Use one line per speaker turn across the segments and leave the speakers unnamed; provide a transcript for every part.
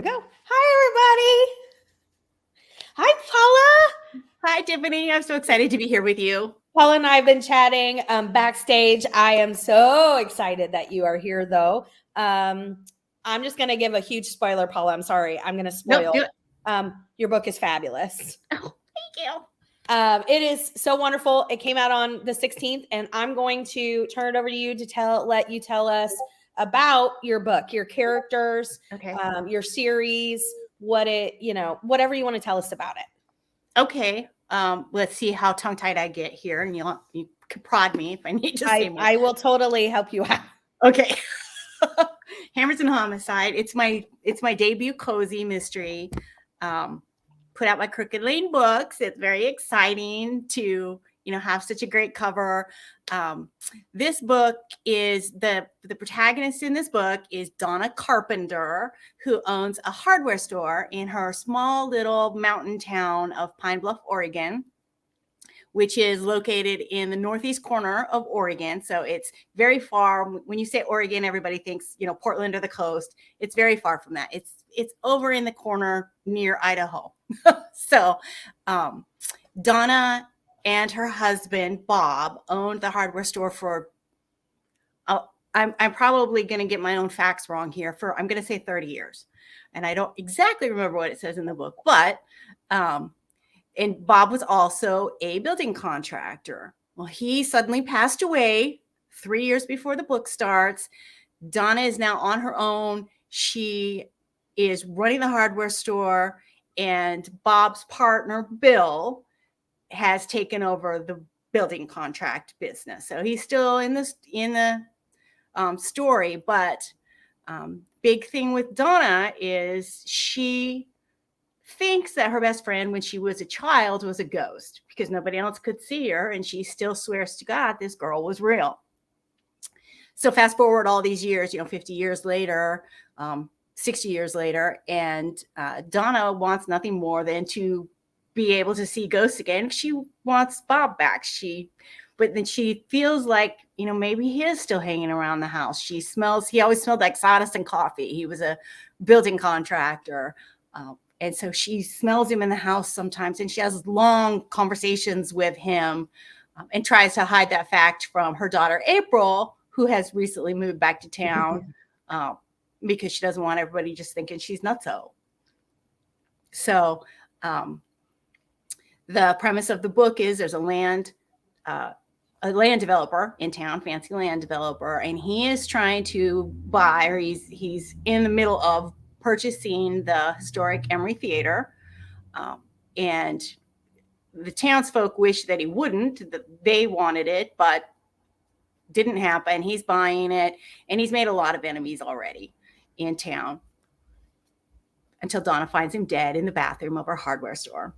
Go. Hi, everybody. Hi, Paula.
Hi, Tiffany. I'm so excited to be here with you.
Paula and I have been chatting backstage. I am so excited that you are here, though. I'm just going to give a huge spoiler, Paula. I'm sorry. I'm going to spoil.
Nope, do it.
Your book is fabulous.
Oh, thank you.
It is so wonderful. It came out on the 16th, and I'm going to turn it over to you to let you tell us about your book, your characters,
Okay.
your series, whatever you want to tell us about it.
Okay. Let's see how tongue-tied I get here, and you can prod me if I need to say more.
I will totally help you out.
Okay. Hammers and Homicide. It's my debut cozy mystery. Put out by Crooked Lane Books. It's very exciting to have such a great cover. This book is the protagonist in this book is Donna Carpenter, who owns a hardware store in her small little mountain town of Pine Bluff, Oregon, which is located in the northeast corner of Oregon. So it's very far. When you say Oregon, everybody thinks, Portland or the coast. It's very far from that. It's over in the corner near Idaho. So Donna and her husband, Bob, owned the hardware store for, I'm probably going to get my own facts wrong here, I'm going to say 30 years. And I don't exactly remember what it says in the book, but and Bob was also a building contractor. Well, he suddenly passed away 3 years before the book starts. Donna is now on her own. She is running the hardware store, and Bob's partner, Bill, has taken over the building contract business. So he's still in the story, but big thing with Donna is she thinks that her best friend when she was a child was a ghost because nobody else could see her, and she still swears to God this girl was real. So fast forward all these years, 50 years later, 60 years later, and Donna wants nothing more than to be able to see ghosts again. She wants Bob back. But then she feels like, maybe he is still hanging around the house. He always smelled like sawdust and coffee. He was a building contractor. And so she smells him in the house sometimes, and she has long conversations with him and tries to hide that fact from her daughter, April, who has recently moved back to town because she doesn't want everybody just thinking she's nutso. So the premise of the book is there's a land developer in town, fancy land developer, and he is trying to buy, or he's in the middle of purchasing the historic Emory Theater, and the townsfolk wish that he wouldn't. That they wanted it, but didn't happen. He's buying it, and he's made a lot of enemies already in town until Donna finds him dead in the bathroom of her hardware store.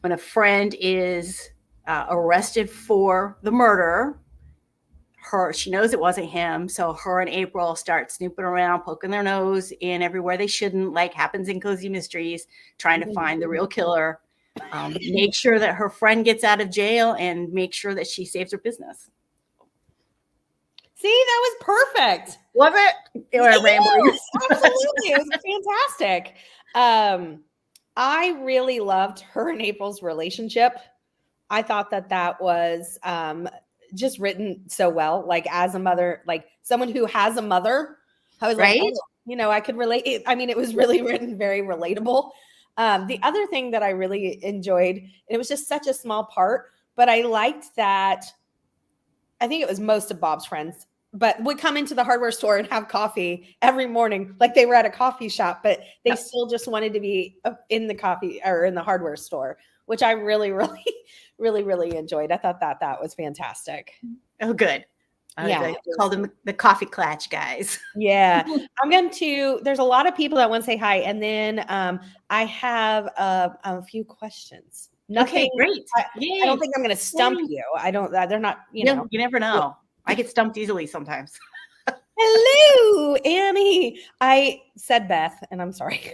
When a friend is arrested for the murder, she knows it wasn't him, so her and April start snooping around, poking their nose in everywhere they shouldn't, like happens in cozy mysteries, trying to find the real killer, make sure that her friend gets out of jail, and make sure that she saves her business.
See, that was perfect.
Was it?
Yes, absolutely. It was fantastic. I really loved her and April's relationship. I thought that was just written so well, like as a mother, like someone who has a mother. I was
right?
Like, I could relate. It was really written very relatable. The other thing that I really enjoyed, and it was just such a small part, but I liked that. I think it was most of Bob's friends, but would come into the hardware store and have coffee every morning, like they were at a coffee shop, but they still just wanted to be in the coffee or in the hardware store, which I really, really, really, really enjoyed. I thought that was fantastic.
Oh, good. I called them the coffee clutch guys.
Yeah. There's a lot of people that want to say hi. And then I have a few questions. Nothing.
Okay, great.
I don't think I'm going to stump you. They're not,
You never know. I get stumped easily sometimes.
Hello, Annie. I said Beth, and I'm sorry.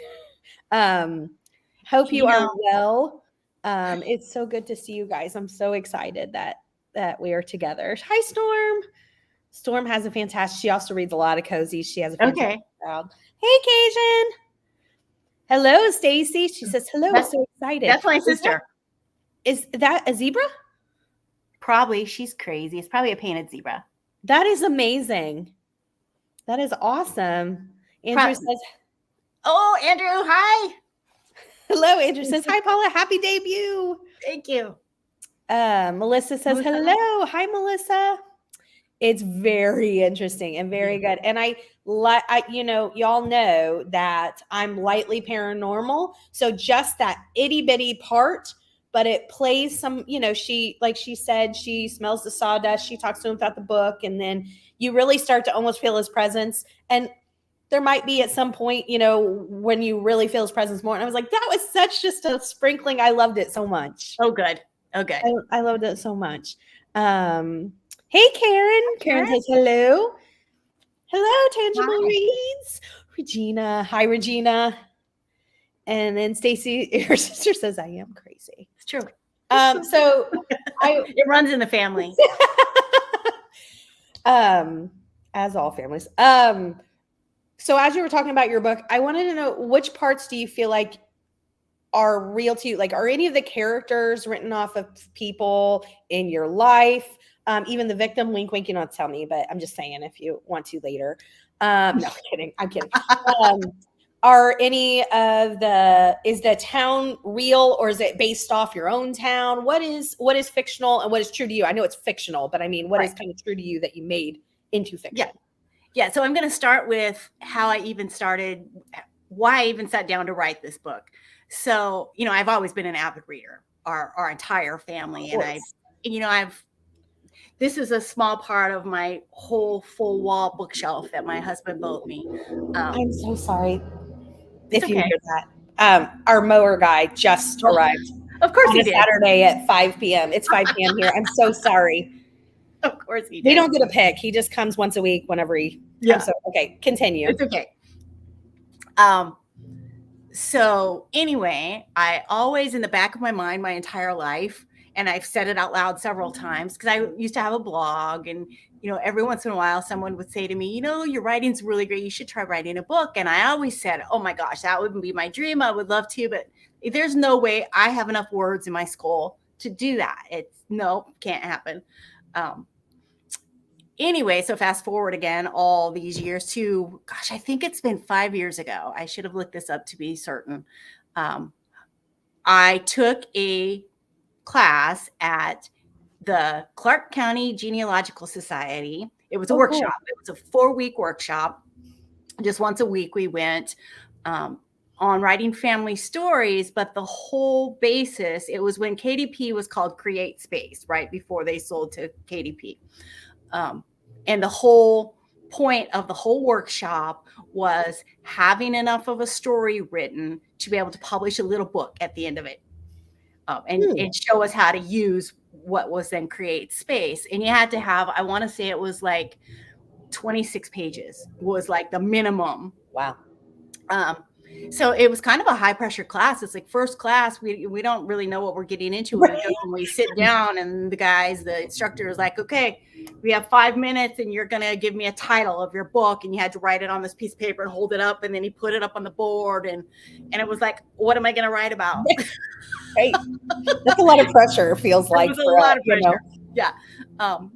Hope you are well. It's so good to see you guys. I'm so excited that we are together. Hi, Storm. Storm has a fantastic, she also reads a lot of cozy. She has a fantastic child. Hey, Cajun. Hello, Stacy. She says hello.
That's-
So excited.
That's my sister.
Is that a zebra?
Probably. She's crazy. It's probably a painted zebra.
That is amazing. That is awesome. Andrew says,
oh, Andrew, hi.
hello. Andrew says, hi, Paula. Happy debut.
Thank you.
Melissa says, hello. Hi, Melissa. It's very interesting and very good. And I y'all know that I'm lightly paranormal. So just that itty bitty part, but it plays some, she said, she smells the sawdust. She talks to him throughout the book. And then you really start to almost feel his presence. And there might be at some point, when you really feel his presence more. And I was like, that was such just a sprinkling. I loved it so much.
Oh, good. Okay.
I loved it so much. Hey, Karen. Karen says hello. Hello, Tangible Reads. Regina. Hi, Regina. And then Stacy, her sister says, I am crazy.
It's true.
So
it runs in the family.
As all families. So as you were talking about your book, I wanted to know, which parts do you feel like are real to you? Like, are any of the characters written off of people in your life? Even the victim, wink, wink, you don't have to tell me, but I'm just saying if you want to later. No, I'm kidding. Are any of is the town real, or is it based off your own town? What is fictional and what is true to you? I know it's fictional, but I mean, what is kind of true to you that you made into fiction?
Yeah. So I'm going to start with how I even started, why I even sat down to write this book. So, I've always been an avid reader, our entire family. And this is a small part of my whole full wall bookshelf that my husband built me.
I'm so sorry if you hear that. Our mower guy just arrived.
Of course he did.
Saturday at 5 p.m. It's 5 p.m. here. I'm so sorry.
Of course he did.
They don't get a pick. He just comes once a week whenever he comes. So, okay, continue.
It's okay. So anyway, I always, in the back of my mind, my entire life, and I've said it out loud several times, because I used to have a blog, and every once in a while someone would say to me, your writing's really great, you should try writing a book. And I always said, oh my gosh, that would be my dream, I would love to, but there's no way I have enough words in my skull to do that. Can't happen. Anyway, so fast forward again all these years to, gosh, I think it's been 5 years ago. I should have looked this up to be certain. I took a class at the Clark County Genealogical Society. It was a workshop. Cool. It was a 4-week workshop. Just once a week we went on writing family stories, but the whole basis, it was when KDP was called Create Space, right before they sold to KDP. And the whole point of the whole workshop was having enough of a story written to be able to publish a little book at the end of it. And show us how to use what was then Create Space. And you had to have, I want to say it was like 26 pages was like the minimum.
Wow.
So it was kind of a high pressure class. It's like first class. We don't really know what we're getting into. We sit down and the instructor is like, okay, we have 5 minutes and you're going to give me a title of your book. And you had to write it on this piece of paper and hold it up. And then he put it up on the board. And it was like, what am I going to write about?
Right. That's a lot of pressure, it feels like.
It was a lot of pressure. Yeah.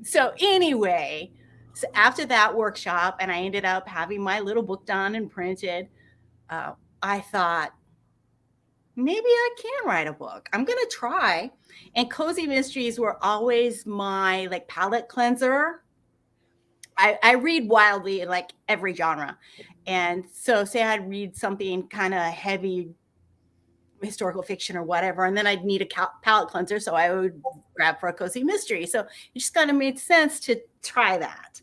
So anyway, so after that workshop, and I ended up having my little book done and printed, I thought, maybe I can write a book. I'm going to try. And cozy mysteries were always my palate cleanser. I read wildly in every genre. And so say I'd read something kind of heavy, historical fiction or whatever, and then I'd need a palate cleanser. So I would grab for a cozy mystery. So it just kind of made sense to try that.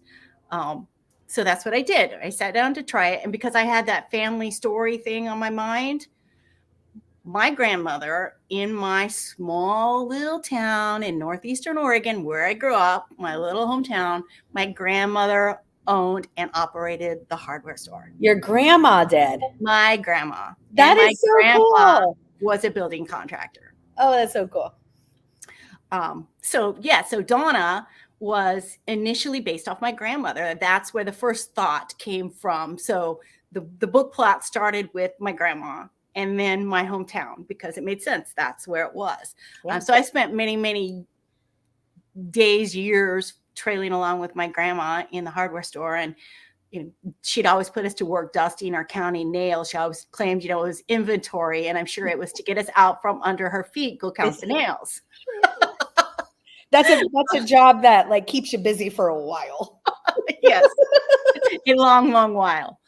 So that's what I did. I sat down to try it. And because I had that family story thing on my mind, my grandmother in my small little town in northeastern Oregon, where I grew up, my little hometown, my grandmother owned and operated the hardware store.
Your grandma did?
My grandma.
That is so cool.
Was a building contractor.
Oh, that's so cool.
So Donna was initially based off my grandmother. That's where the first thought came from. So the book plot started with my grandma and then my hometown because it made sense. That's where it was.
Yeah.
So I spent many days, years trailing along with my grandma in the hardware store, and she'd always put us to work dusting or counting nails. She always claimed, it was inventory, and I'm sure it was to get us out from under her feet, go count the nails.
That's a job that like keeps you busy for a while.
Yes, a long while.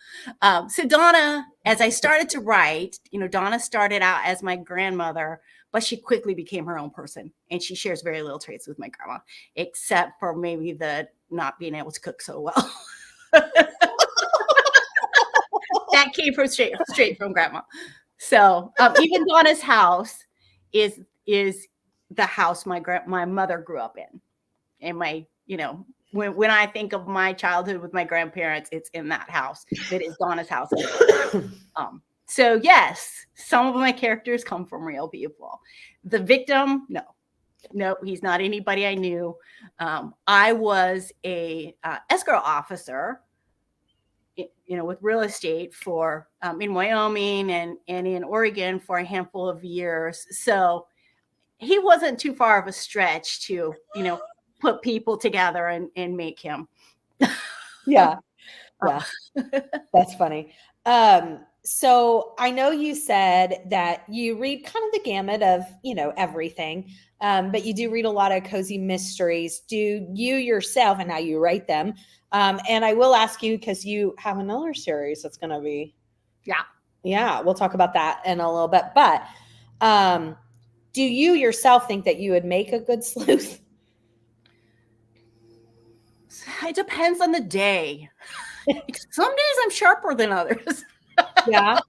So Donna, as I started to write, Donna started out as my grandmother, but she quickly became her own person, and she shares very little traits with my grandma, except for maybe the not being able to cook so well. That came from straight from grandma. So even Donna's house is the house my mother grew up in, and my when I think of my childhood with my grandparents, it's in that house that is Donna's house. So yes, some of my characters come from real people. The victim, no, he's not anybody I knew. I was a escrow officer, with real estate for in Wyoming and in Oregon for a handful of years. So he wasn't too far of a stretch to, put people together and make him.
Yeah. That's funny. So I know you said that you read kind of the gamut of, everything, but you do read a lot of cozy mysteries. Do you yourself, and now you write them, and I will ask you, because you have another series that's going to be, we'll talk about that in a little bit, but do you yourself think that you would make a good sleuth?
It depends on the day. Some days I'm sharper than others.
Yeah.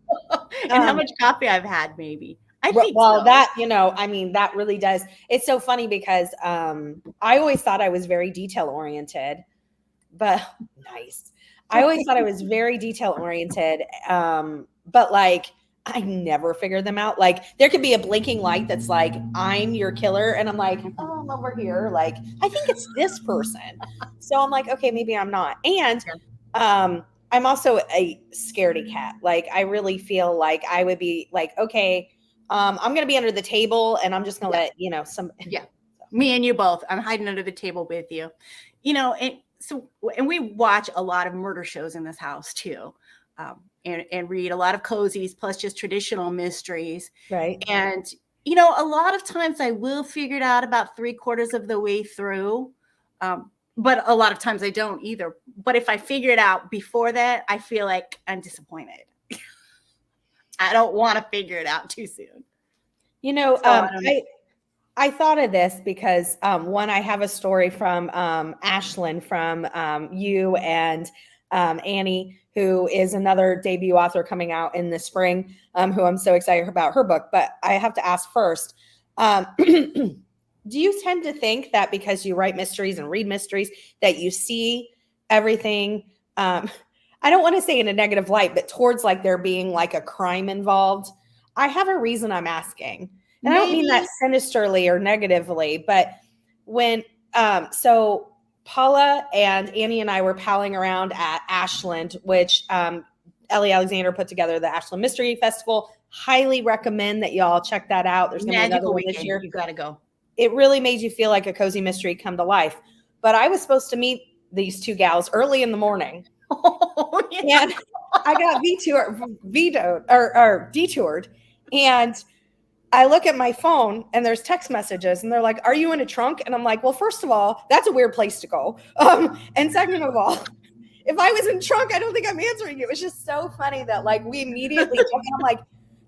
And how much coffee I've had, maybe. I think
well,
so.
that, that really does. It's so funny because I always thought I was very detail oriented, but nice. I always thought I was very detail oriented. But like, I never figured them out. Like there could be a blinking light that's like, I'm your killer. And I'm like, oh, I'm over here. Like, I think it's this person. So I'm like, okay, maybe I'm not. And I'm also a scaredy cat. Like I really feel like I would be like, okay, I'm going to be under the table and I'm just going to let, some.
Yeah. Me and you both. I'm hiding under the table with you, and we watch a lot of murder shows in this house too. And read a lot of cozies plus just traditional mysteries.
Right.
And, a lot of times I will figure it out about 3/4 of the way through. But a lot of times I don't either. But if I figure it out before that, I feel like I'm disappointed. I don't want to figure it out too soon.
I thought of this because one, I have a story from Ashlyn from you and Annie, who is another debut author coming out in the spring, who I'm so excited about her book. But I have to ask first, do you tend to think that because you write mysteries and read mysteries that you see everything, I don't want to say in a negative light, but towards like there being like a crime involved? I have a reason I'm asking. And I don't mean that sinisterly or negatively, but when, so Paula and Annie and I were palling around at Ashland, which Ellie Alexander put together the Ashland Mystery Festival. Highly recommend that y'all check that out. There's going to be another one this year.
You got to go.
It really made you feel like a cozy mystery come to life. But I was supposed to meet these two gals early in the morning. Oh, yeah. And I got detoured. And I look at my phone and there's text messages and they're like, are you in a trunk? And I'm like, well, first of all, that's a weird place to go. And second of all, if I was in trunk, I don't think I'm answering you. It was just so funny that like we immediately jumped. And I'm like,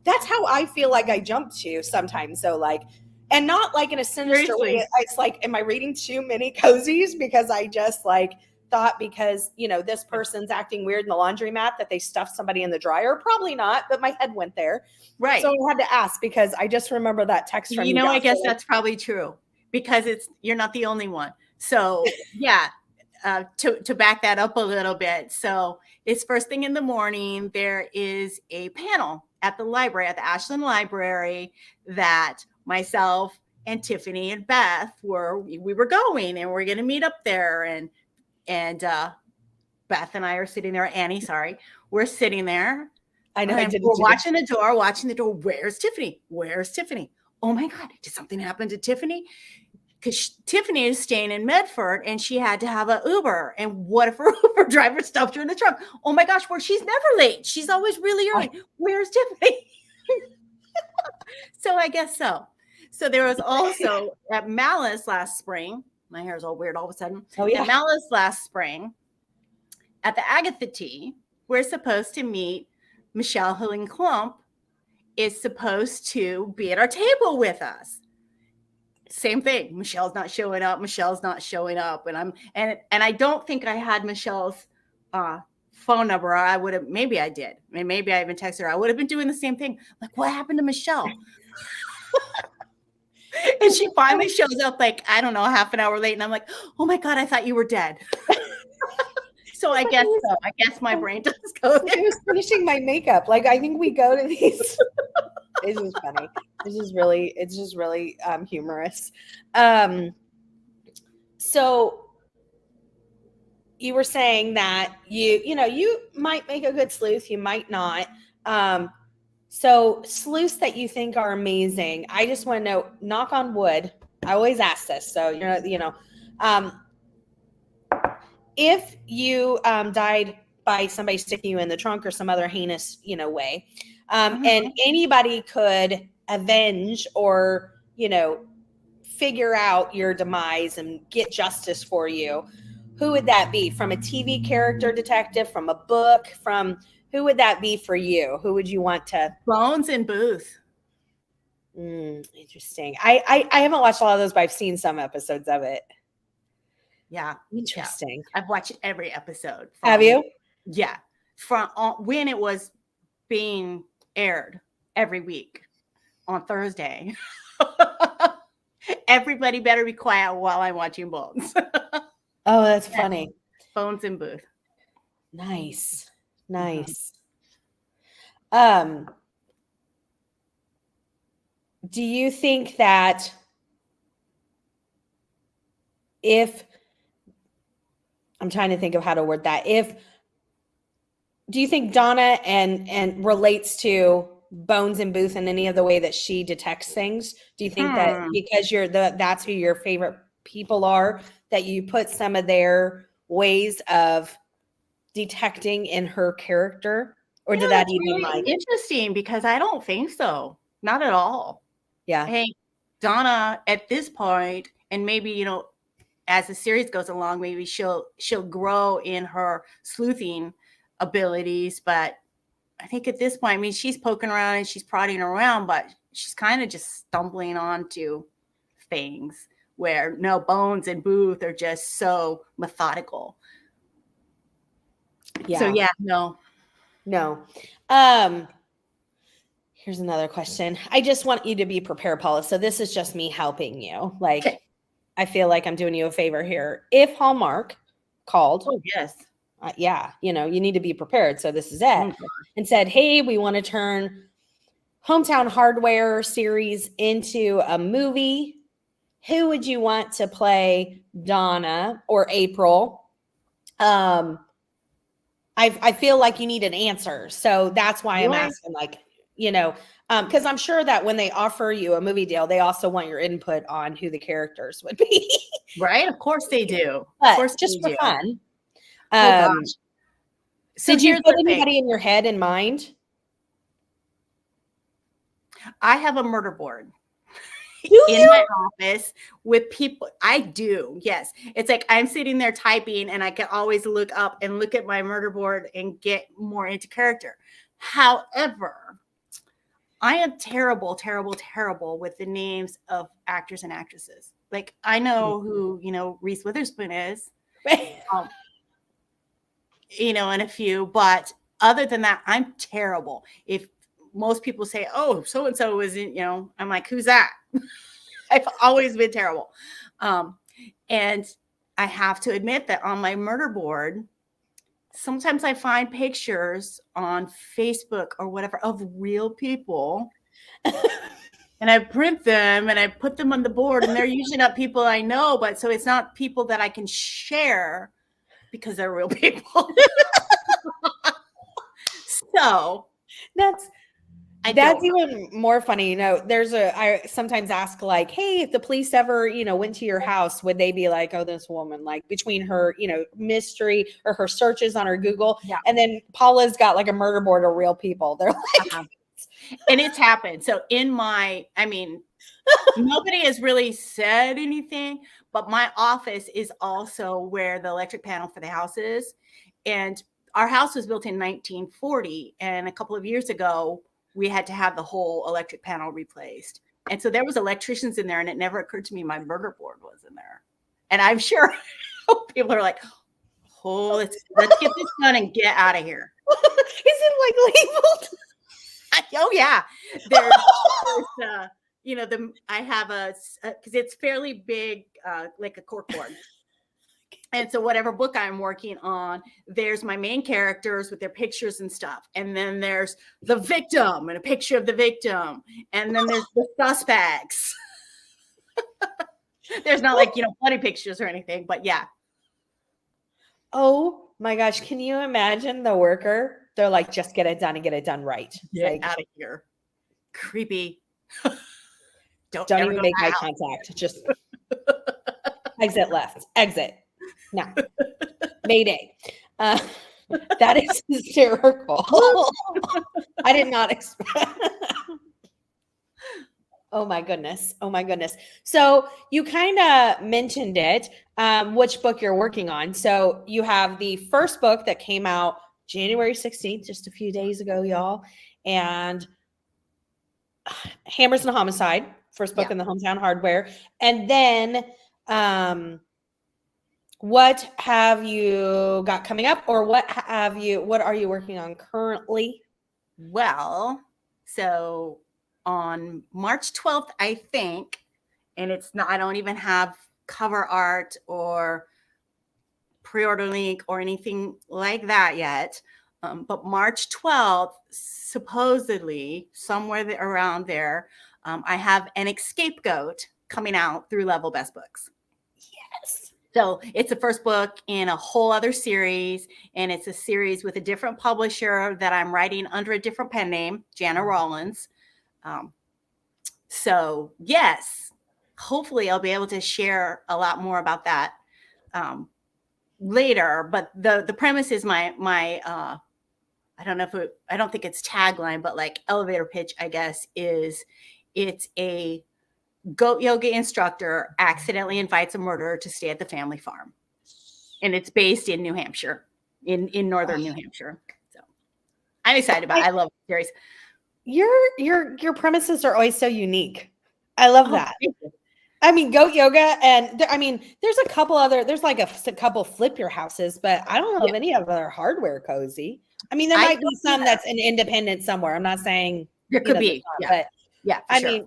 that's how I feel like I jump to sometimes. So like, and not like in a sinister way. It's like, am I reading too many cozies? Because I just like thought because, this person's acting weird in the laundromat that they stuffed somebody in the dryer. Probably not, but my head went there.
Right.
So I had to ask because I just remember that text from you.
I guess that's probably true because you're not the only one. So yeah, to back that up a little bit. So it's first thing in the morning. There is a panel at the library, at the Ashland Library, that myself and Tiffany and Beth we were going and we're going to meet up there. And Beth and I are sitting there, Annie, sorry, we're sitting there.
I know.
We're watching the door. Where's Tiffany? Oh my God, did something happen to Tiffany? Because Tiffany is staying in Medford and she had to have an Uber. And what if her Uber driver stuffed her in the trunk? Oh my gosh, she's never late. She's always really early. Where's Tiffany? So I guess so. So there was also at Malice last spring. My hair is all weird all of a sudden.
Oh, yeah.
At Malice last spring, at the Agatha Tea, we're supposed to meet Michelle Hilling Klump is supposed to be at our table with us. Same thing. Michelle's not showing up. And I don't think I had Michelle's phone number. I would have, maybe I did. And maybe I even texted her. I would have been doing the same thing. Like, what happened to Michelle? And she finally shows up like, I don't know, half an hour late. And I'm like, oh my God, I thought you were dead. So I guess so. I guess my brain does go there.
I was finishing my makeup. Like, I think we go to these. It's just funny. It's just really humorous. So you were saying that you might make a good sleuth, you might not. So sleuths that you think are amazing, I just want to know, knock on wood. I always ask this. So, if you died by somebody sticking you in the trunk or some other heinous, way, and anybody could avenge or, figure out your demise and get justice for you, who would that be? From a TV character detective, from a book, who would that be for you? Who would you want to?
Bones and Booth.
Interesting. I haven't watched a lot of those, but I've seen some episodes of it.
Yeah.
Interesting.
Yeah. I've watched every episode.
Have you?
Yeah. From when it was being aired every week on Thursday. Everybody better be quiet while I'm watching Bones.
Oh, that's funny.
Bones and Booth.
Nice. Do you think that I'm trying to think of how to word that. Do you think Donna and relates to Bones and Booth in any of the way that she detects things? Do you think that because that's who your favorite people are, that you put some of their ways of detecting in her character? Or did that even
really interesting? Because I don't think so. Not at all.
Yeah.
Hey, Donna, at this point, and maybe, as the series goes along, maybe she'll grow in her sleuthing abilities. But I think at this point, I mean, she's poking around and she's prodding around, but she's kind of just stumbling onto things where Bones and Booth are just so methodical.
Yeah.
So
No. Here's another question. I just want you to be prepared, Paula. So this is just me helping you. Like, okay. I feel like I'm doing you a favor here. If Hallmark called,
yes,
you need to be prepared. So this is it. And said, hey, we want to turn Hometown Hardware series into a movie. Who would you want to play Donna or April? I feel like you need an answer. So that's why I'm asking, because I'm sure that when they offer you a movie deal, they also want your input on who the characters would be.
Right? Of course they do.
But
of course
just for fun.
So
did you put anybody in your head in mind?
I have a murder board.
In
my office with people. I do. Yes. It's like I'm sitting there typing and I can always look up and look at my murder board and get more into character. However, I am terrible with the names of actors and actresses. Like I know who, Reese Witherspoon is, and a few, but other than that, I'm terrible. If most people say, oh, so-and-so was in, I'm like, who's that? I've always been terrible. And I have to admit that on my murder board, sometimes I find pictures on Facebook or whatever of real people. And I print them and I put them on the board, and they're usually not people I know, but so it's not people that I can share because they're real people. So
That's
I
That's
don't know.
even more funny. I sometimes ask like, hey, if the police ever, went to your house, would they be like, oh, this woman, like between her, mystery or her searches on her Google.
Yeah.
And then Paula's got like a murder board of real people. They're like,
And it's happened. So nobody has really said anything, but my office is also where the electric panel for the house is. And our house was built in 1940. And a couple of years ago, we had to have the whole electric panel replaced. And so there was electricians in there, and it never occurred to me my murder board was in there. And I'm sure people are like, oh, let's get this done and get out of here.
is it like labeled?
Oh yeah. I have because it's fairly big, like a corkboard. And so whatever book I'm working on, there's my main characters with their pictures and stuff. And then there's the victim and a picture of the victim. And then there's the suspects. There's not like, bloody pictures or anything, but yeah.
Oh my gosh. Can you imagine the worker? They're like, just get it done and get it done right.
Get out of here. Creepy.
Don't even make eye contact. Just exit left. Exit. No. Mayday. That is hysterical. I did not expect. Oh my goodness. Oh my goodness. So you kind of mentioned it, which book you're working on. So you have the first book that came out January 16th, just a few days ago, y'all. And Hammers and Homicide, first book in the Hometown Hardware. And then what have you got coming up, or what are you working on currently?
Well, so on March 12th, I think, and I don't even have cover art or pre-order link or anything like that yet. But March 12th, supposedly somewhere around there, I have an Escapegoat coming out through Level Best Books.
Yes.
So it's the first book in a whole other series, and it's a series with a different publisher that I'm writing under a different pen name, Jana Rollins. So yes, hopefully I'll be able to share a lot more about that later. But the premise is my I don't think it's tagline, but like elevator pitch, I guess, is it's a goat yoga instructor accidentally invites a murderer to stay at the family farm. And it's based in New Hampshire, in northern New Hampshire. So I'm excited about it. I love the series.
Your premises are always so unique. I love that. I mean, goat yoga, and there's a couple other, there's like a couple flip your houses, but I don't know of any other hardware cozy. I mean, there might be some that's an independent somewhere. I'm not saying
there could be,
but I mean,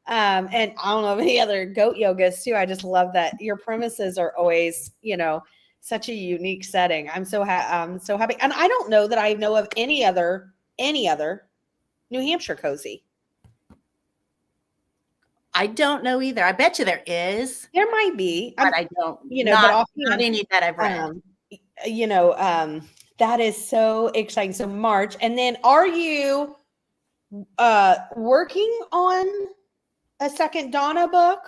and I don't know of any other goat yogas too. I just love that your premises are always, such a unique setting. I'm so happy, and I don't know that I know of any other New Hampshire cozy.
I don't know either. I bet you there is.
There might be,
but I don't.
Not
any that I've read.
That is so exciting. So March, and then are you working on a second Donna book?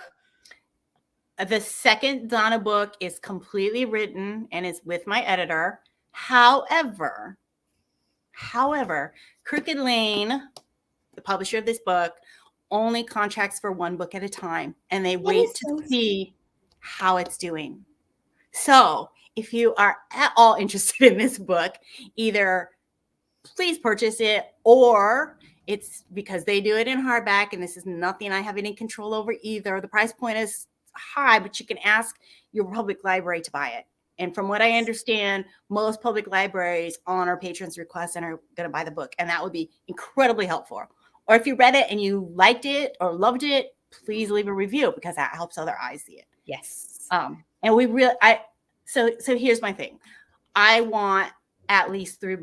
The second Donna book is completely written and is with my editor. However, Crooked Lane, the publisher of this book, only contracts for one book at a time, and they wait to see how it's doing. So if you are at all interested in this book, either please purchase it, or it's because they do it in hardback, and this is nothing I have any control over either. The price point is high, but you can ask your public library to buy it. And from what I understand, most public libraries honor patrons' requests and are going to buy the book, and that would be incredibly helpful. Or if you read it and you liked it or loved it, please leave a review, because that helps other eyes see it.
Yes.
So here's my thing. I want at least three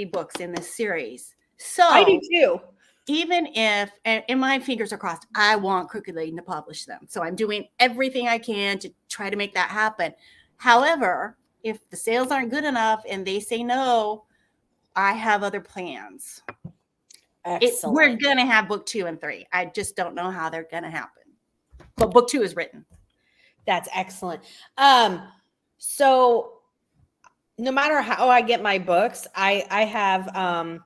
books in this series. So
I do too.
Even if, and my fingers are crossed, I want Crooked Lane to publish them. So I'm doing everything I can to try to make that happen. However, if the sales aren't good enough and they say no, I have other plans.
Excellent.
We're going to have book 2 and 3. I just don't know how they're going to happen. But book 2 is written.
That's excellent. So no matter how I get my books, I have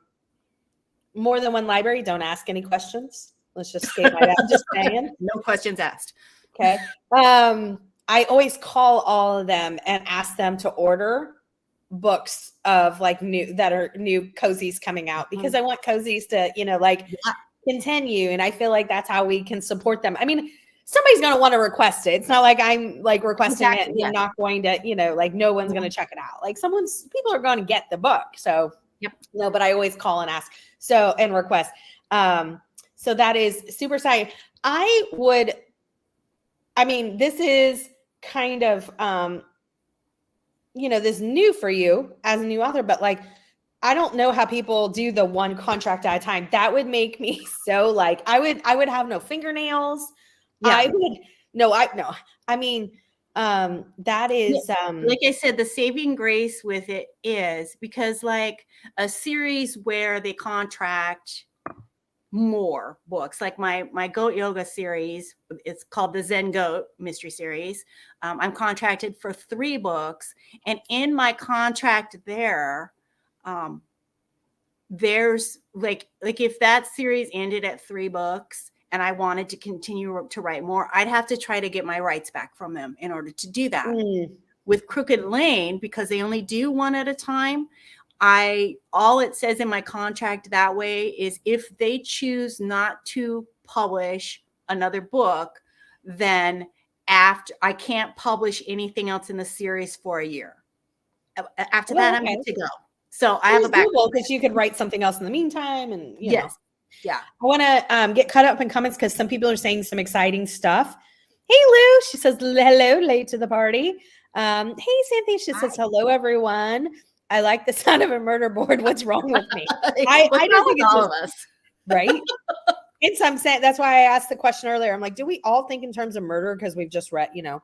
more than one library. Don't ask any questions. Let's just state my I'm just saying.
No questions asked.
Okay. I always call all of them and ask them to order books of like new cozies coming out, because I want cozies to, continue. And I feel like that's how we can support them. I mean, somebody's going to want to request it. It's not like I'm like requesting it and not going to, no one's going to check it out. Like people are going to get the book. So, but I always call and ask. So, and request. So that is super exciting. This is kind of, this new for you as a new author, but like, I don't know how people do the one contract at a time. That would make me so like, I would have no fingernails. Yeah. That is,
like I said, the saving grace with it is because like a series where they contract more books, like my goat yoga series, it's called the Zen Goat Mystery Series. I'm contracted for 3 books, and in my contract there's like if that series ended at 3 books and I wanted to continue to write more, I'd have to try to get my rights back from them in order to do that. With Crooked Lane, because they only do 1 at a time, all it says in my contract that way is if they choose not to publish another book, then after I can't publish anything else in the serise for a year. After that, I'm good to go. So I have a back
because you could write something else in the meantime, and
yeah.
I want to get caught up in comments because some people are saying some exciting stuff. Hey Lou, she says hello, late to the party. Hey Cynthia, she says hello everyone. I like the sound of a murder board. What's wrong with me? I don't think it's
all of us,
right? And so I'm saying that's why I asked the question earlier. I'm like, do we all think in terms of murder? Because we've just read,
Yeah.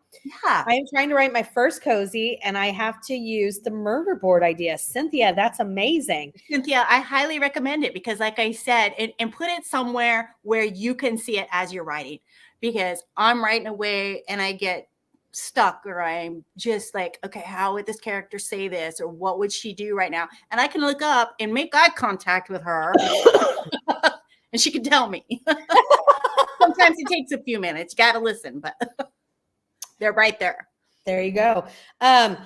I am trying to write my first cozy, and I have to use the murder board idea. Cynthia, that's amazing.
Cynthia, I highly recommend it because, like I said, and put it somewhere where you can see it as you're writing. Because I'm writing away and I get stuck, or I'm just like, okay, how would this character say this, or what would she do right now? And I can look up and make eye contact with her and she can tell me. Sometimes it takes a few minutes, you got to listen, but they're right there.
There you go. And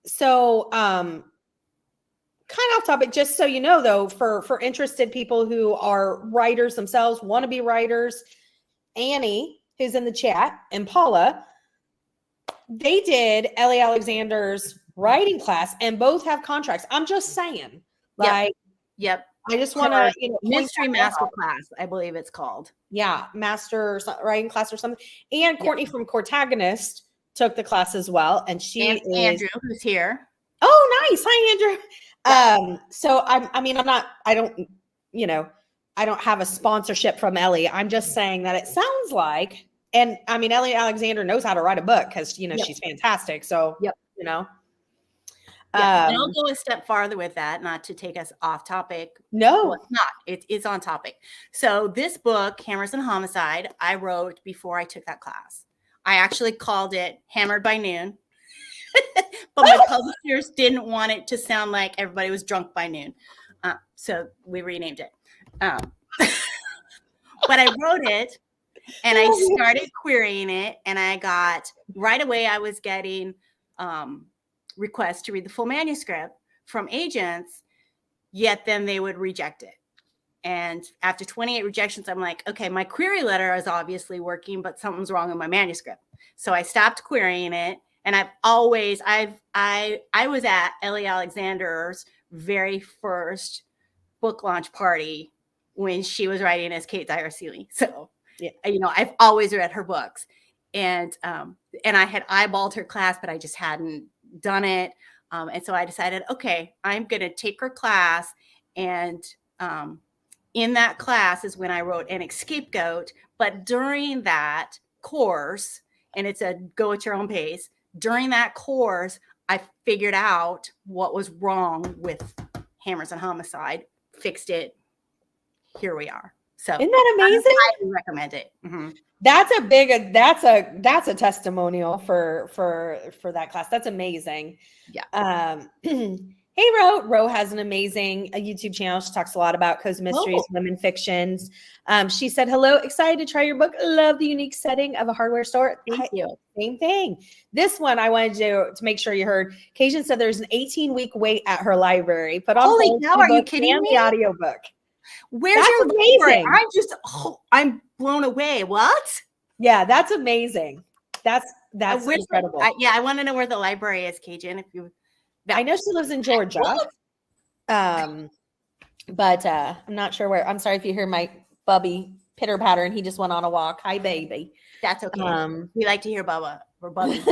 so kind of off topic, just so you know, though, for interested people who are writers themselves, want to be writers, Annie, who's in the chat, and Paula, they did Ellie Alexander's writing class, and both have contracts. I'm just saying, like,
yep.
I just want to,
Mystery Master Class, I believe it's called.
Yeah, master writing class or something. And Courtney from Cortagonist took the class as well, and she is
Andrew, who's here.
Oh, nice. Hi, Andrew. So I don't have a sponsorship from Ellie. I'm just saying that it sounds like. And I mean, Ellie Alexander knows how to write a book because, she's fantastic. So,
and I'll go a step farther with that, not to take us off topic.
No,
well, it's not. It's on topic. So this book, Hammers and Homicide, I wrote before I took that class. I actually called it Hammered by Noon, but my publishers didn't want it to sound like everybody was drunk by noon. So we renamed it. But I wrote it. And I started querying it, and right away I was getting requests to read the full manuscript from agents, yet then they would reject it. And after 28 rejections, I'm like, okay, my query letter is obviously working, but something's wrong with my manuscript. So I stopped querying it. And I was at Ellie Alexander's very first book launch party when she was writing as Kate Dyer Seeley. So I've always read her books, and I had eyeballed her class, but I just hadn't done it. And so I decided, okay, I'm going to take her class. And in that class is when I wrote An Scapegoat. But during that course, and it's a go at your own pace, during that course, I figured out what was wrong with Hammers and Homicide, fixed it. Here we are. So
isn't that amazing?
I highly recommend it.
That's a testimonial for that class. That's amazing.
Yeah.
Hey, Ro has an amazing YouTube channel. She talks a lot about cozy mysteries, women fictions. She said, hello, excited to try your book. Love the unique setting of a hardware store.
Thank you.
Same thing. This one I wanted to make sure you heard. Cajun said there's an 18-week wait at her library. Put on
Holy
hold
cow,
the
are you
book
kidding
and
me?
the audiobook.
Where's
That's
your
amazing?
I'm blown away. What?
Yeah, that's amazing. That's incredible.
I want to know where the library is, Cajun. If you,
I know she lives in Georgia. But I'm not sure where. I'm sorry if you hear my bubby pitter patter and he just went on a walk. Hi, baby.
That's okay. We like to hear Bubba or Bubby.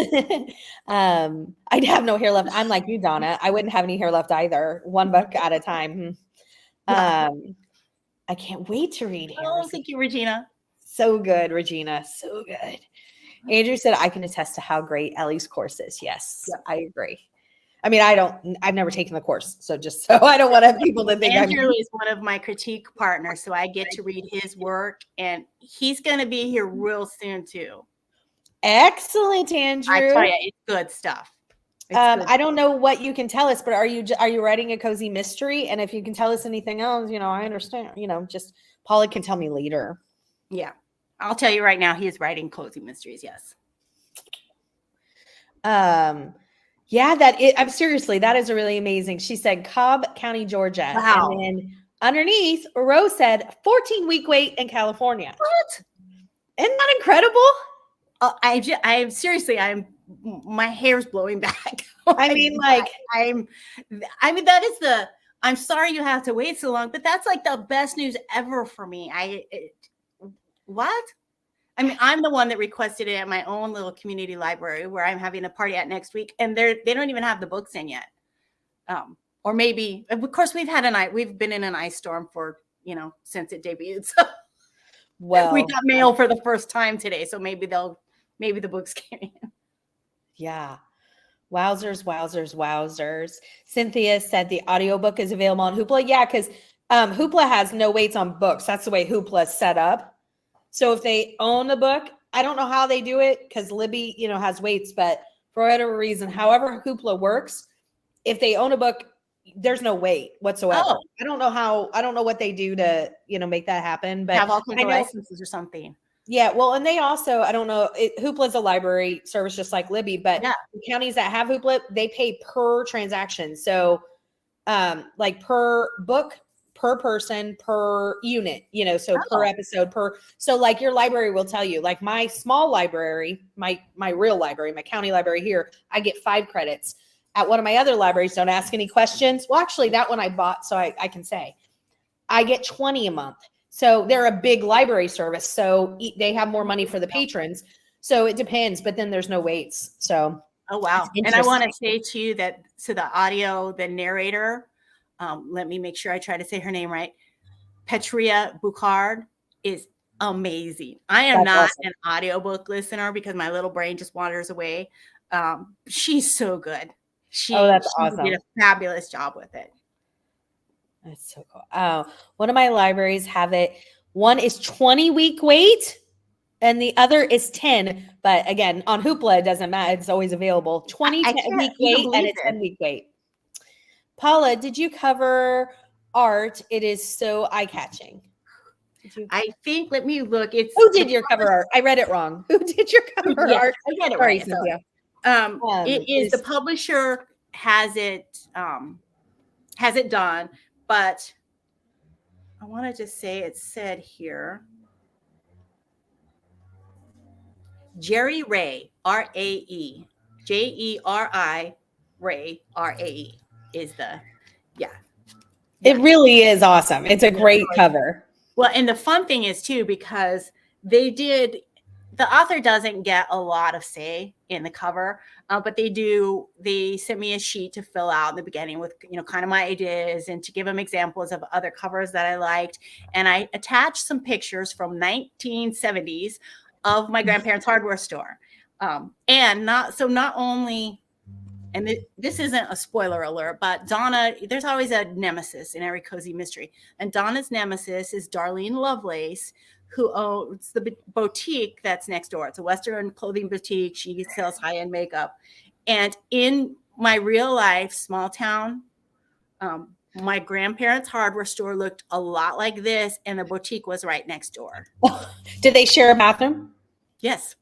I'd have no hair left. I'm like you, Donna. I wouldn't have any hair left either. One book at a time. I can't wait to read Harrison.
Oh, thank you, Regina.
So good, Regina. So good. Andrew said, I can attest to how great Ellie's course is. Yes, I agree. I mean, I've never taken the course. So just so I don't want to have people that think
Andrew is one of my critique partners. So I get to read his work and he's going to be here real soon too.
Excellent, Andrew.
I tell you, it's good stuff.
I don't know what you can tell us, but are you writing a cozy mystery? And if you can tell us anything else, I understand, just Paula can tell me later.
Yeah. I'll tell you right now, he is writing cozy mysteries. Yes.
I'm seriously, that is a really amazing. She said Cobb County, Georgia.
Wow.
And then underneath, Rose said 14-week wait in California.
What?
Isn't that incredible?
My hair's blowing back.
I mean,
that is I'm sorry you have to wait so long, but that's like the best news ever for me. What? I mean, I'm the one that requested it at my own little community library where I'm having a party at next week, and they don't even have the books in yet. Or maybe, of course, we've been in an ice storm for, since it debuted. So well, we got mail for the first time today. So maybe the books came in.
Yeah. Wowzers. Cynthia said the audiobook is available on Hoopla. Yeah, because Hoopla has no waits on books. That's the way Hoopla is set up. So if they own the book, I don't know how they do it because Libby, has waits, but for whatever reason, however Hoopla works, if they own a book, there's no wait whatsoever. Oh. I don't know what they do to, make that happen, but
have all kinds of licenses or something.
Yeah. Well, and they also, I don't know, Hoopla is a library service just like Libby, but the counties that have Hoopla, they pay per transaction. So like per book, per person, per unit, per episode, so like your library will tell you, like my small library, my real library, my county library here, I get 5 credits. At one of my other libraries, don't ask any questions. Well, actually that one I bought, so I can say I get 20 a month. So they're a big library service. So they have more money for the patrons. So it depends, but then there's no waits. So.
Oh, wow. And I want to say to you that, so the narrator, let me make sure I try to say her name right. Petria Boucard is amazing. I am not an audiobook listener because my little brain just wanders away. She's so good.
That's awesome.
She did a fabulous job with it.
That's so cool. Oh, one of my libraries have it. One is 20-week wait and the other is 10. But again, on Hoopla, it doesn't matter. It's always available. 20-week wait and a 10-week wait. Paula, did you cover art? It is so eye-catching.
I think, let me look.
Who did your cover art? I read it wrong. Who did your cover art?
I read it right. Cynthia. It is the publisher has it done, but I want to just say it said here. Jerry Ray, R-A-E, J-E-R-I, Ray, R-A-E is
It really is awesome. It's a great cover.
Well, and the fun thing is too, because the author doesn't get a lot of say in the cover, but they sent me a sheet to fill out in the beginning with, kind of my ideas and to give them examples of other covers that I liked. And I attached some pictures from 1970s of my grandparents' hardware store. And not only and this isn't a spoiler alert, but Donna, there's always a nemesis in every cozy mystery. And Donna's nemesis is Darlene Lovelace, who owns the boutique that's next door. It's a Western clothing boutique. She sells high-end makeup. And in my real life small town, my grandparents' hardware store looked a lot like this, and the boutique was right next door.
Did they share a bathroom?
Yes.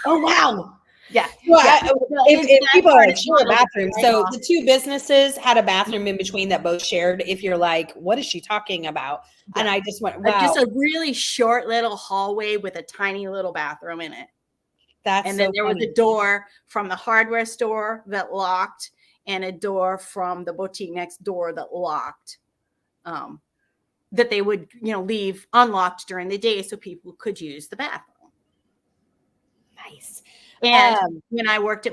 Oh, wow.
Yeah.
Well,
Yeah.
If people
part
are
is
share a
one of the
bathroom,
very
so
awesome.
the two businesses had a bathroom in between that both shared. If you're like, what is she talking about?
Yeah.
And I just went, wow.
Just a really short little hallway with a tiny little bathroom in it.
That's
And
so
then there
funny.
was a door from the hardware store that locked, and a door from the boutique next door that locked. That they would, leave unlocked during the day so people could use the bathroom.
Nice.
And when I worked at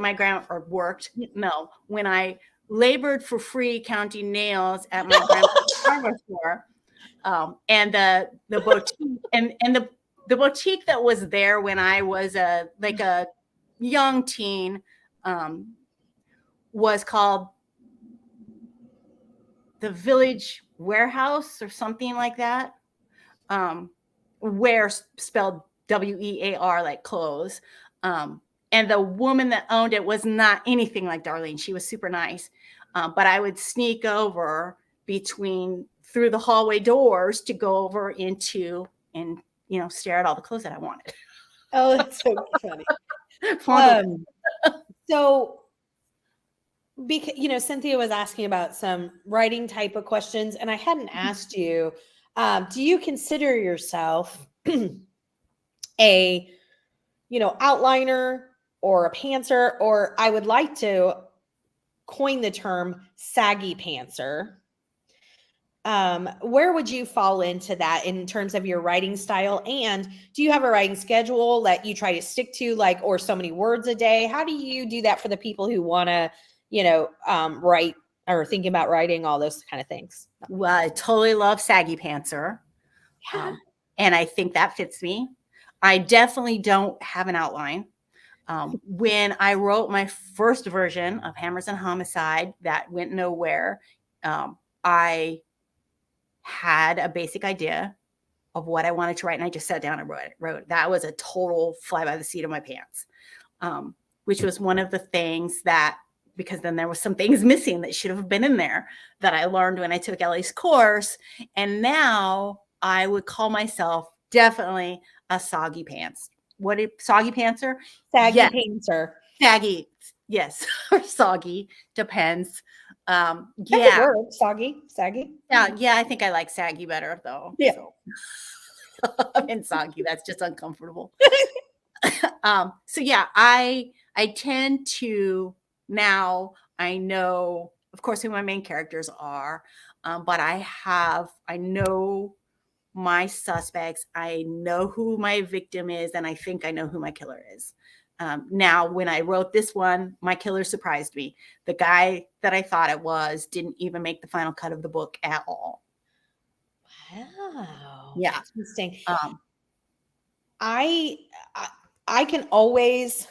when I labored for free counting nails at my grandpa's hardware store, and the boutique and the boutique that was there when I was a young teen, was called the Village Warehouse or something like that. Where spelled WEAR, like clothes. And the woman that owned it was not anything like Darlene. She was super nice. But I would sneak over through the hallway doors to go over into and, stare at all the clothes that I wanted.
Oh, that's so funny. So, because, Cynthia was asking about some writing type of questions, and I hadn't asked you, do you consider yourself a, outliner or a pantser, or I would like to coin the term saggy pantser. Where would you fall into that in terms of your writing style? And do you have a writing schedule that you try to stick to, or so many words a day? How do you do that for the people who want to, write or think about writing, all those kind of things?
Well, I totally love saggy pantser.
Yeah.
And I think that fits me. I definitely don't have an outline. When I wrote my first version of Hammers and Homicide that went nowhere, I had a basic idea of what I wanted to write, and I just sat down and wrote. That was a total fly by the seat of my pants, which was one of the things because then there was some things missing that should have been in there that I learned when I took Ellie's course. And now I would call myself definitely a soggy pants. Soggy pantser?
Saggy pantser.
Saggy, yes. Or soggy, depends.
That could work. Saggy.
Yeah, I think I like saggy better though.
Yeah.
And soggy, that's just uncomfortable. So yeah, I tend to, now I know, of course, who my main characters are, but I know my suspects. I know who my victim is, and I think I know who my killer is. Now, when I wrote this one, my killer surprised me. The guy that I thought it was didn't even make the final cut of the book at all.
Wow.
Yeah.
Interesting. I can always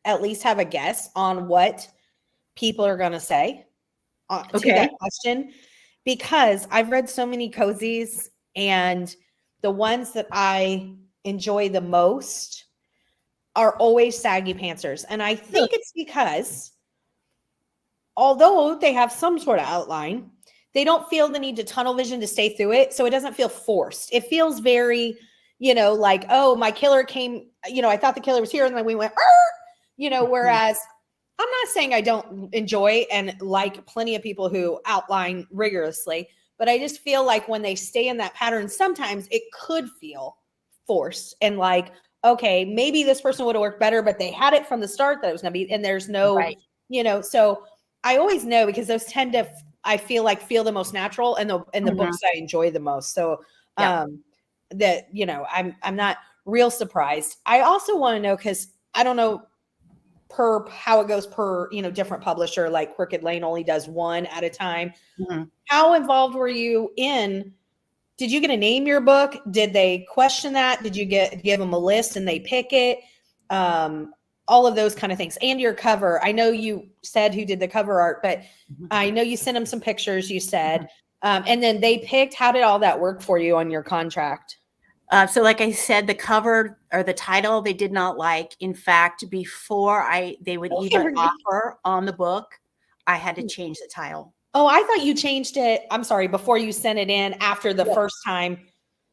at least have a guess on what people are going to say to that question, because I've read so many cozies, and the ones that I enjoy the most are always saggy pantsers. And I think it's because although they have some sort of outline, they don't feel the need to tunnel vision to stay through it. So it doesn't feel forced. It feels very, like, oh, my killer came, I thought the killer was here, and then we went, whereas I'm not saying I don't enjoy and like plenty of people who outline rigorously, but I just feel like when they stay in that pattern, sometimes it could feel forced and like, okay, maybe this person would have worked better, but they had it from the start that it was going to be, and there's no, so I always know, because those tend to, I feel the most natural, and the books I enjoy the most. So, that, I'm not real surprised. I also want to know, because I don't know per how it goes per, different publisher, like Crooked Lane only does one at a time. Mm-hmm. How involved were you did you get to name your book? Did they question that? Did you give them a list and they pick it? all of those kind of things, and your cover. I know you said who did the cover art, but I know you sent them some pictures, you said, and then they picked. How did all that work for you on your contract?
So like I said, the cover or the title they did not like. In fact, before they would even offer on the book, I had to change the title.
Oh, I thought you changed it. I'm sorry, before you sent it in after the first time.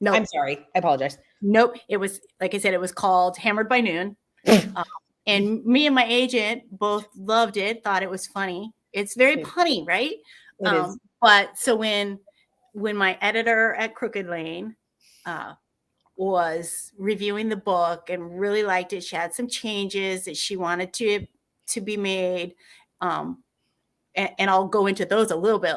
No, I'm sorry. I apologize.
Nope. It was, like I said, it was called Hammered by Noon. And me and my agent both loved it, thought it was funny. It's very punny, right?
It is.
But so when my editor at Crooked Lane was reviewing the book and really liked it, she had some changes that she wanted to be made. And I'll go into those a little bit.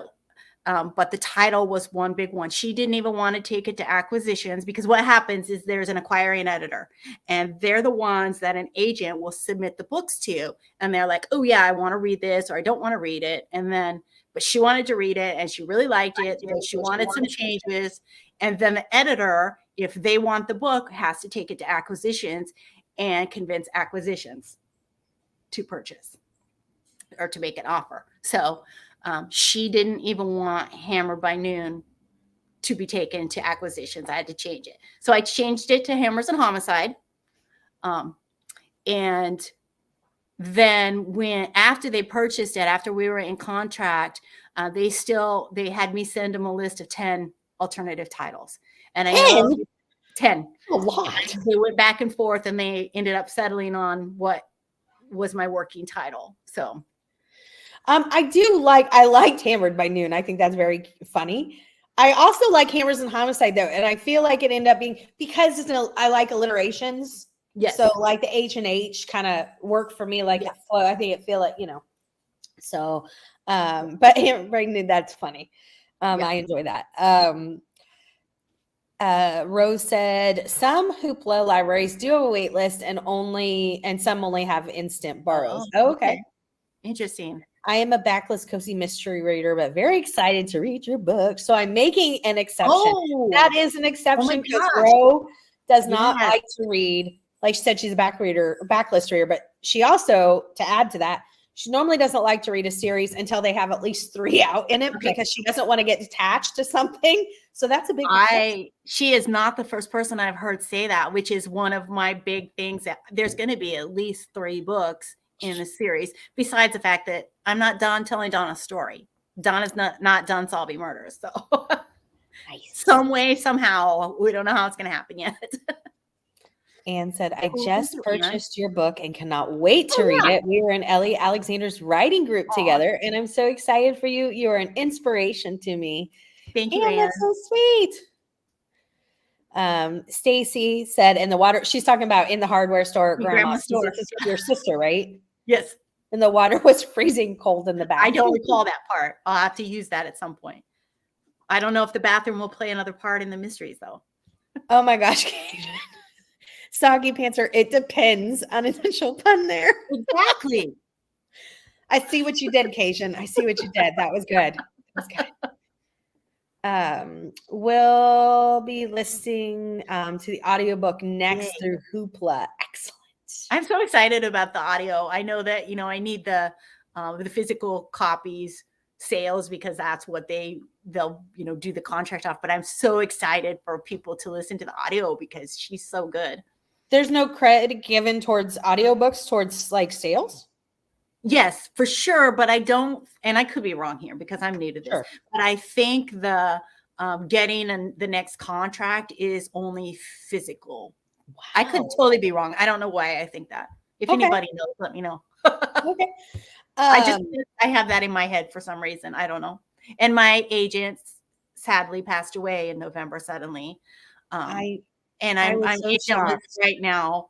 But the title was one big one. She didn't even want to take it to acquisitions, because what happens is there's an acquiring editor, and they're the ones that an agent will submit the books to. And they're like, oh yeah, I want to read this, or I don't want to read it. And then, but she wanted to read it and she really liked it. And she wanted some changes. And then the editor, if they want the book, has to take it to acquisitions and convince acquisitions to purchase or to make an offer. So she didn't even want Hammered by Noon to be taken to acquisitions. I had to change it. So I changed it to Hammers and Homicide. And then after they purchased it, after we were in contract, they had me send them a list of 10 alternative titles. And I know 10.
A lot.
They went back and forth, and they ended up settling on what was my working title. So
I liked Hammered by Noon. I think that's very funny. I also like Hammers and Homicide though. And I feel like it ended up being, because I like alliterations.
Yes.
So like the H and H kind of work for me. Like it flow. I think it feel it, so, but Hammered by Noon, that's funny. I enjoy that. Rose said some Hoopla libraries do have a wait list, and some only have instant borrows. Oh, okay.
Interesting.
I am a backlist cozy mystery reader, but very excited to read your book. So I'm making an exception.
Oh,
that is an exception, because Rose does not like to read. Like she said, she's a backlist reader, but she also, to add to that, she normally doesn't like to read a series until they have at least 3 out in it, because she doesn't want to get attached to something. So that's a big
she is not the first person I've heard say that, which is one of my big things, that there's going to be at least 3 books in a series, besides the fact that I'm not done telling Donna's story. Donna's not done solving murders. So some way, somehow, we don't know how it's going to happen yet.
Anne said, I just purchased your book and cannot wait to read it. We were in Ellie Alexander's writing group together, and I'm so excited for you. You are an inspiration to me.
Thank you,
Anne. That's so sweet. Stacy said, in the water, she's talking about in the hardware store, grandma's store. This is your sister, right?
Yes.
And the water was freezing cold in the bathroom.
I don't recall that part. I'll have to use that at some point. I don't know if the bathroom will play another part in the mysteries, though.
Oh my gosh. Soggy Pantser, it depends. Unintentional pun there.
Exactly.
I see what you did, Cation. I see what you did. That was good. We'll be listening to the audiobook next through Hoopla. Excellent.
I'm so excited about the audio. I know that, I need the physical copies sales, because that's what they'll do the contract off. But I'm so excited for people to listen to the audio, because she's so good.
There's no credit given towards audiobooks, towards like sales?
Yes, for sure. But I don't, and I could be wrong here because I'm new to this, but I think the getting the next contract is only physical. Wow. I could totally be wrong. I don't know why I think that. If anybody knows, let me know.
Okay.
I have that in my head for some reason. I don't know. And my agent sadly passed away in November suddenly. I'm agentless right now,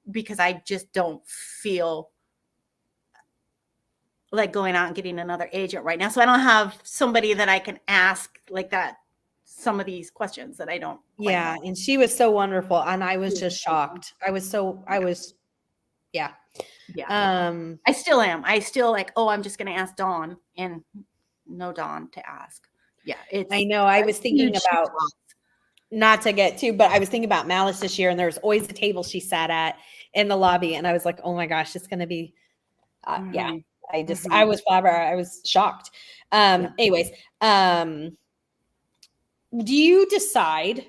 because I just don't feel like going out and getting another agent right now. So I don't have somebody that I can ask like that some of these questions that I don't know.
And she was so wonderful, and I was just shocked. I still am.
I still like, I'm just gonna ask Dawn, and no Dawn to ask.
I know. I was thinking about, not to get too, but I was thinking about Malice this year, and there was always the table she sat at, in the lobby. And I was like, oh my gosh, it's going to be, yeah,
Mhm.
I was flabbergasted. I was shocked. Anyways, do you decide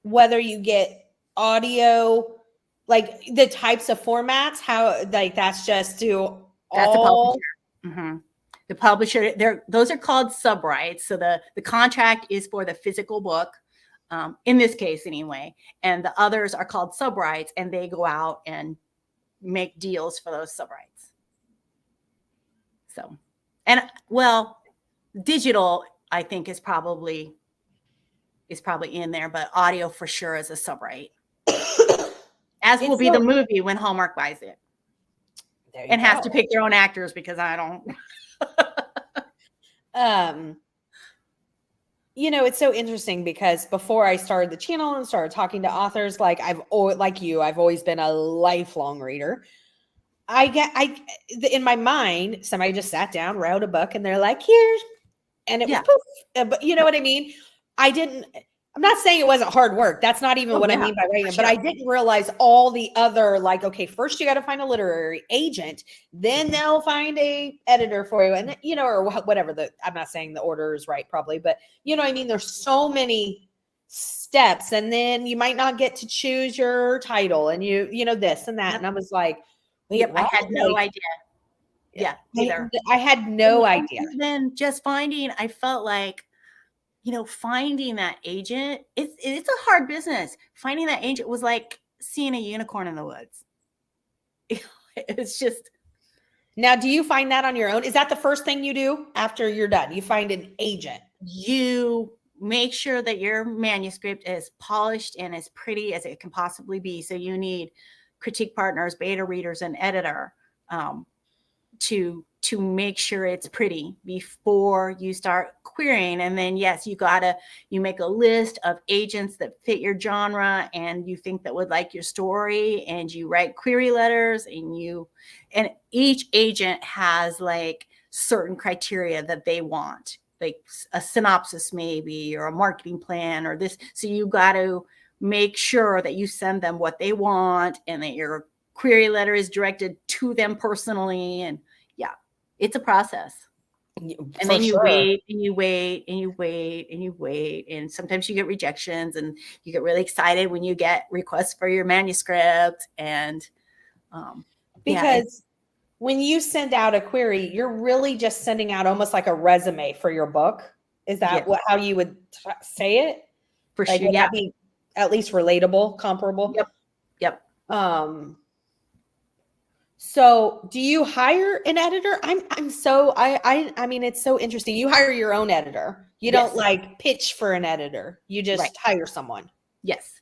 whether you get audio, like the types of formats, how, like, that's just to
That's the
all,
publisher. The publisher, those are called subrights. So the contract is for the physical book, in this case anyway, and the others are called subrights, and they go out and make deals for those subrights. So, and well, digital I think is probably in there, but audio for sure is a subright. As will be the movie when Hallmark buys it. And has to pick their own actors because I don't.
You know, it's so interesting because before I started the channel and started talking to authors, like I've always been a lifelong reader. In my mind, somebody just sat down, wrote a book, and they're like, here's, and it was poof. But you know what I mean? I'm not saying it wasn't hard work. That's not even what I mean by writing it, but I didn't realize all the other, like, okay, first you got to find a literary agent, then they'll find a editor for you. And, you know, or whatever I'm not saying the order is right, probably, but you know what I mean? There's so many steps, and then you might not get to choose your title, and you know, this and that. And I was like, wait,
I had no idea. Either.
I had no idea.
And then just I felt like, you know, finding that agent, it's a hard business. Finding that agent was like seeing a unicorn in the woods. It's just.
Now, do you find that on your own? Is that the first thing you do after you're done? You find an agent.
You make sure that your manuscript is polished and as pretty as it can possibly be. So you need critique partners, beta readers, and editor to make sure it's pretty before you start querying. And then, yes, you make a list of agents that fit your genre and you think that would like your story, and you write query letters, and each agent has like certain criteria that they want, like a synopsis maybe, or a marketing plan, or this. So you got to make sure that you send them what they want and that your query letter is directed to them personally. And it's a process. And then you wait and you wait and you wait and you wait. And sometimes you get rejections, and you get really excited when you get requests for your manuscript. And
because when you send out a query, you're really just sending out almost like a resume for your book. Is that how you would say it?
For
like,
sure.
Would that be at least relatable, comparable?
Yep.
So do you hire an editor? I mean, it's so interesting. You hire your own editor. You don't like pitch for an editor. You just hire someone.
Yes.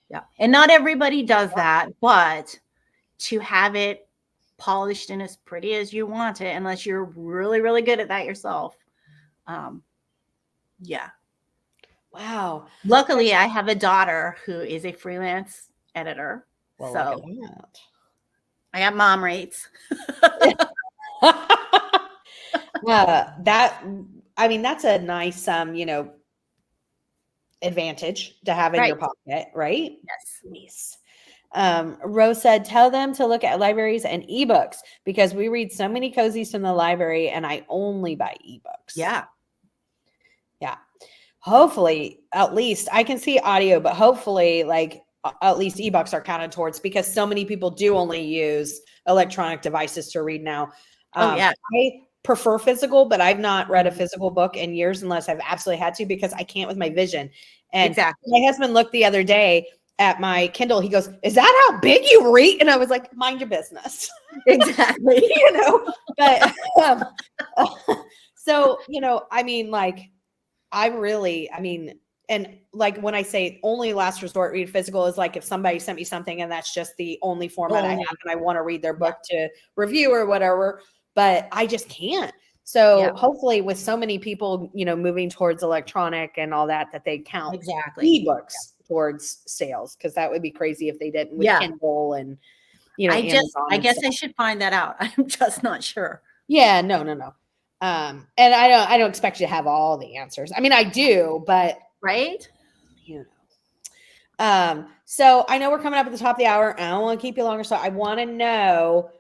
Yeah. And not everybody does that, but to have it polished and as pretty as you want it, unless you're really, really good at that yourself.
Wow.
Luckily, I have a daughter who is a freelance editor.
Well,
so
look at that.
I got mom rates.
That's a nice, advantage to have in your pocket, right?
Yes.
Nice. Rose said, tell them to look at libraries and ebooks, because we read so many cozies from the library and I only buy ebooks.
Yeah.
Hopefully, at least I can see audio, but hopefully like at least ebooks are counted towards, because so many people do only use electronic devices to read now. I prefer physical, but I've not read a physical book in years unless I've absolutely had to, because I can't with my vision. And my husband looked the other day at my Kindle. He goes, is that how big you read? And I was like, mind your business.
Exactly.
But so, and like when I say only last resort read physical, is like if somebody sent me something and that's just the only format I have and I want to read their book to review or whatever, but I just can't. So hopefully with so many people, moving towards electronic and all that they count ebooks towards sales, because that would be crazy if they didn't with Kindle and,
I guess I should find that out. I'm just not sure.
Yeah, no. And I don't expect you to have all the answers. I mean, I do, but
right.
So I know we're coming up at the top of the hour, and I don't want to keep you longer. So I want to know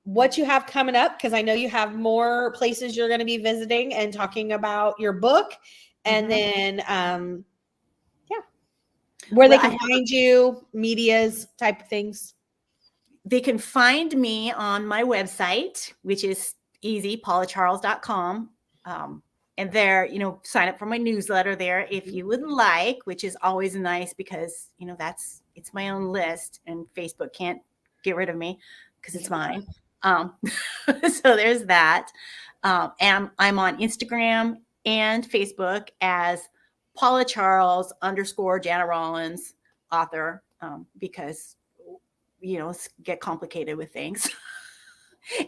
what you have coming up, because I know you have more places you're going to be visiting and talking about your book, and then where they can find you, medias type of things.
They can find me on my website, which is easy, paulacharles.com. And there, sign up for my newsletter there if you would like, which is always nice because, it's my own list and Facebook can't get rid of me because it's mine. So there's that. And I'm on Instagram and Facebook as Paula Charles _ Jana Rollins author, because get complicated with things.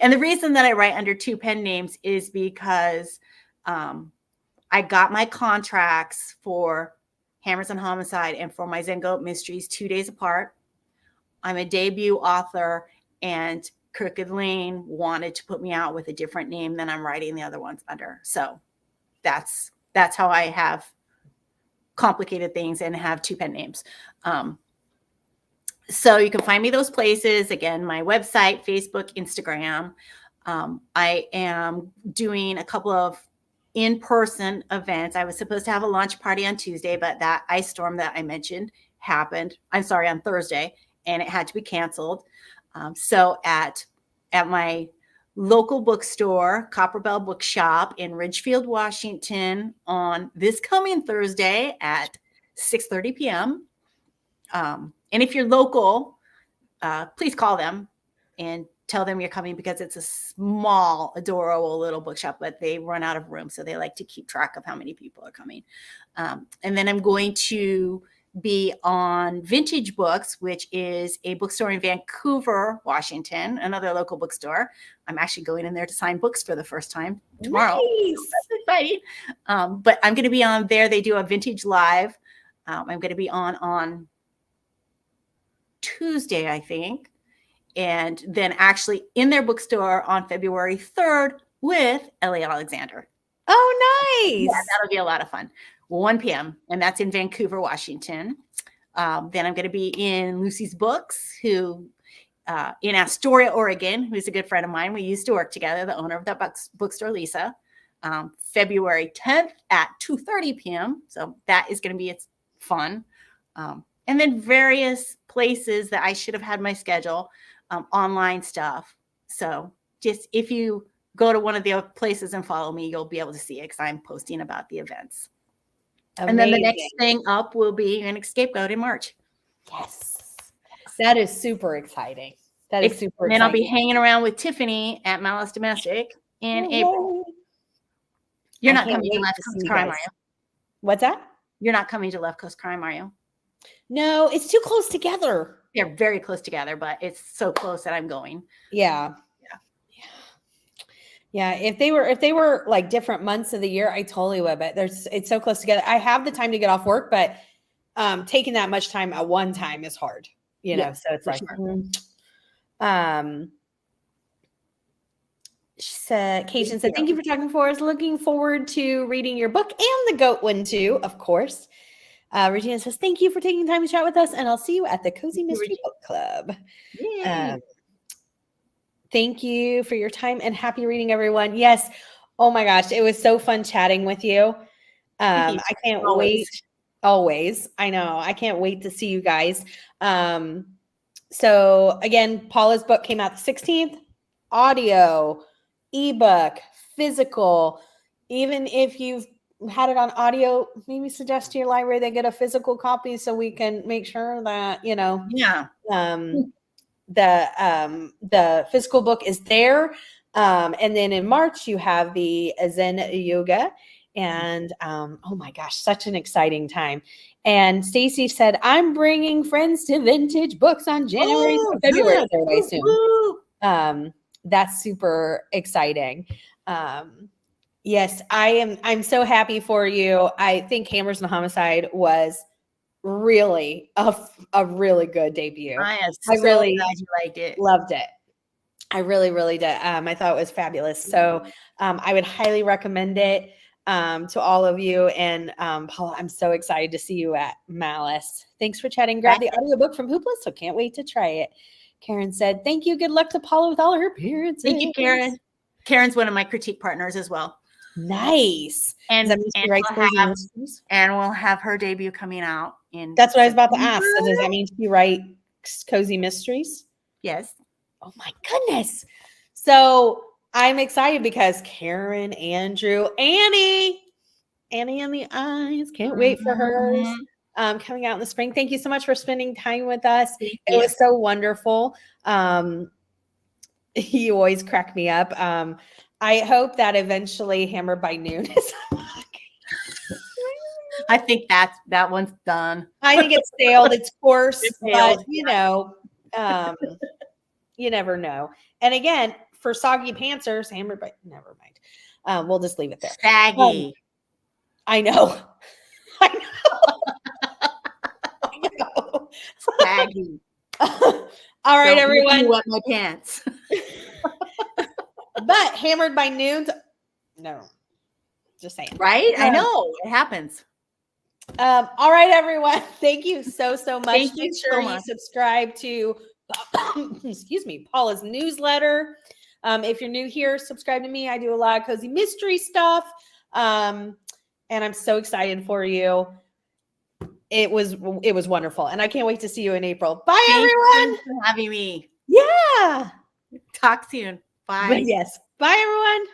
And the reason that I write under 2 pen names is because I got my contracts for Hammers and Homicide and for my Zen Goat Mysteries 2 days apart. I'm a debut author, and Crooked Lane wanted to put me out with a different name than I'm writing the other ones under. So that's how I have complicated things and have 2 pen names. So you can find me those places. Again, my website, Facebook, Instagram. I am doing a couple of in-person events. I was supposed to have a launch party on Tuesday, but that ice storm that I mentioned happened. I'm sorry, on Thursday, and it had to be canceled. So at my local bookstore, Copper Bell Bookshop in Ridgefield, Washington, on this coming Thursday at 6:30 p.m. And if you're local, please call them and tell them you're coming, because it's a small, adorable little bookshop, but they run out of room. So they like to keep track of how many people are coming. And then I'm going to be on Vintage Books, which is a bookstore in Vancouver, Washington, another local bookstore. I'm actually going in there to sign books for the first time tomorrow.
Nice.
That's exciting. But I'm going to be on there. They do a Vintage Live. I'm going to be on Tuesday, I think. And then actually in their bookstore on February 3rd with Ellie Alexander.
Oh, nice.
Yeah, that'll be a lot of fun. 1 p.m. And that's in Vancouver, Washington. Then I'm going to be in Lucy's Books, who in Astoria, Oregon, who's a good friend of mine. We used to work together, the owner of that bookstore, Lisa. February 10th at 2:30 p.m. So that is going to be fun. And then various places that I should have had my schedule, online stuff. So just if you go to one of the places and follow me, you'll be able to see it because I'm posting about the events. Amazing. And then the next thing up will be an Scapegoat in March.
Yes. That is super exciting. That is super exciting.
And I'll be hanging around with Tiffany at Malice Domestic in April. You're not coming to Left Coast Crime, are you?
What's that?
You're not coming to Left Coast Crime, are you?
No, it's too close together.
They're very close together, but it's so close that I'm going.
Yeah. If they were like different months of the year, I totally would. But it's so close together. I have the time to get off work, but taking that much time at one time is hard. So it's like. Sure. She said, Cajun said, "Thank you for talking for us. Looking forward to reading your book and the goat one too, of course." Regina says, "Thank you for taking time to chat with us, and I'll see you at the Cozy Mystery Book Club." Thank you for your time and happy reading, everyone. Yes. Oh my gosh. It was so fun chatting with you. I can't wait. Always. I know. I can't wait to see you guys. So again, Paula's book came out the 16th, audio, ebook, physical. Even if you've had it on audio, maybe suggest to your library they get a physical copy so we can make sure that, the physical book is there. And then in March, you have the Zen Yoga. And oh my gosh, such an exciting time. And Stacy said, "I'm bringing friends to Vintage Books on February 3rd, I assume." That's super exciting. Yes, I'm so happy for you. I think Hammers and Homicide was really a really good debut.
I am so really glad you liked it.
Loved it. I really, really did. I thought it was fabulous. So I would highly recommend it. to all of you. And Paula, I'm so excited to see you at Malice. Thanks for chatting. Grab the audiobook from Hoopla, so can't wait to try it. Karen said, thank you. Good luck to Paula with all her appearances.
Thank you, Karen. Karen's one of my critique partners as well.
Nice.
And we'll have her debut coming out in
That's what I was about to ask. So does that mean she writes cozy mysteries?
Yes.
Oh my goodness. So I'm excited because Karen, Andrew, Annie in the eyes. Can't wait for hers. Coming out in the spring. Thank you so much for spending time with us. It was so wonderful. You always crack me up. I hope that eventually Hammered by Noon is.
I think that one's done.
I think it's sailed its course, but you know, you never know. And again, for soggy pantsers, Hammered by, never mind. We'll just leave it there.
Saggy.
I know. I know.
Saggy.
All right, everyone.
Wet my pants.
But Hammered by Noon. No, just saying.
Right? I know it happens.
All right, everyone. Thank you so much.
Make
sure you subscribe to excuse me, Paula's newsletter. If you're new here, subscribe to me. I do a lot of cozy mystery stuff. And I'm so excited for you. It was wonderful. And I can't wait to see you in April. Bye, everyone.
Thanks for having me.
Yeah.
Talk soon. Bye.
Yes. Bye, everyone.